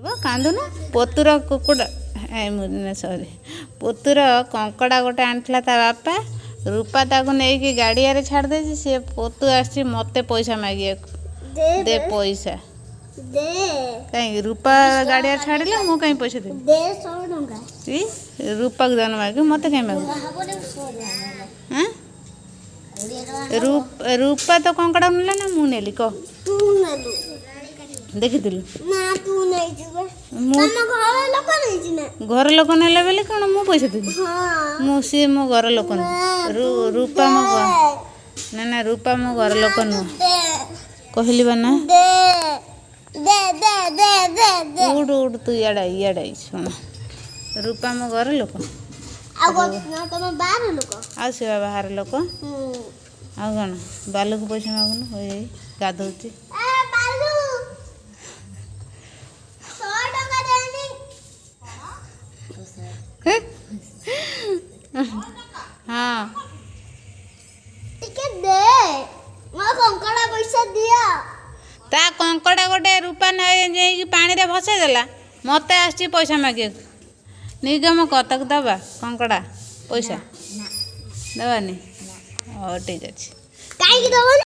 କାନ୍ଦୁନ ପୋତୁର କୁକୁଡ଼ା ସରି ପୋତୁର କଙ୍କଡ଼ା ଗୋଟେ ଆଣିଥିଲା ତା ବାପା ରୂପା ତାକୁ ନେଇକି ଗାଡ଼ିଆରେ ଛାଡ଼ି ଦେଇଛି ସିଏ ପୋତୁ ଆସିଛି ମୋତେ ପଇସା ମାଗିବାକୁ ଦେ ପଇସା କାହିଁକି ରୂପା ଗାଡ଼ିଆରେ ଛାଡ଼ିଲେ ମୁଁ କାହିଁ ପଇସା ଦେବି ରୂପାକୁ ଦାନ ମାଗି ମୋତେ କାହିଁ ମାଗୁ ରୂପା ତ କଙ୍କଡ଼ା ନେଲା ନା ମୁଁ ନେଲି କହ ଦେଖିଥିଲୁ ଘର ଲୋକ ନେଲା ବେଲେ କ'ଣ ମୁଁ ପଇସା ଦେବି ମୁଁ ସିଏ ମୋ ଘର ଲୋକ ନୁହଁ ରୂପା ମୋ ନା ରୂପା ମୋ ଘର ଲୋକ ନୁହଁ କହିଲି ବା ନା ଉଠୁ ଉଠୁ ତୁ ଇଆଡ଼େ ଶୁଣ ରୂପା ମୋ ଘର ଲୋକ ଆଉ ସେ ବା ବାହାର ଲୋକ ଆଉ କ'ଣ ବାଲୁକୁ ପଇସା ମାଗୁନୁ ଗାଧଉଛି ହଁ ତା କଙ୍କଡ଼ା ଗୋଟେ ରୂପା ନେଇକି ପାଣିରେ ଭସେଇ ଦେଲା ମୋତେ ଆସିଛି ପଇସା ମାଗିବାକୁ ନିଗମ ତାକୁ ଦେବା କଙ୍କଡ଼ା ପଇସା ଦେବାନି ହଉ ଠିକ୍ ଅଛି କାହିଁକି ଦେବନି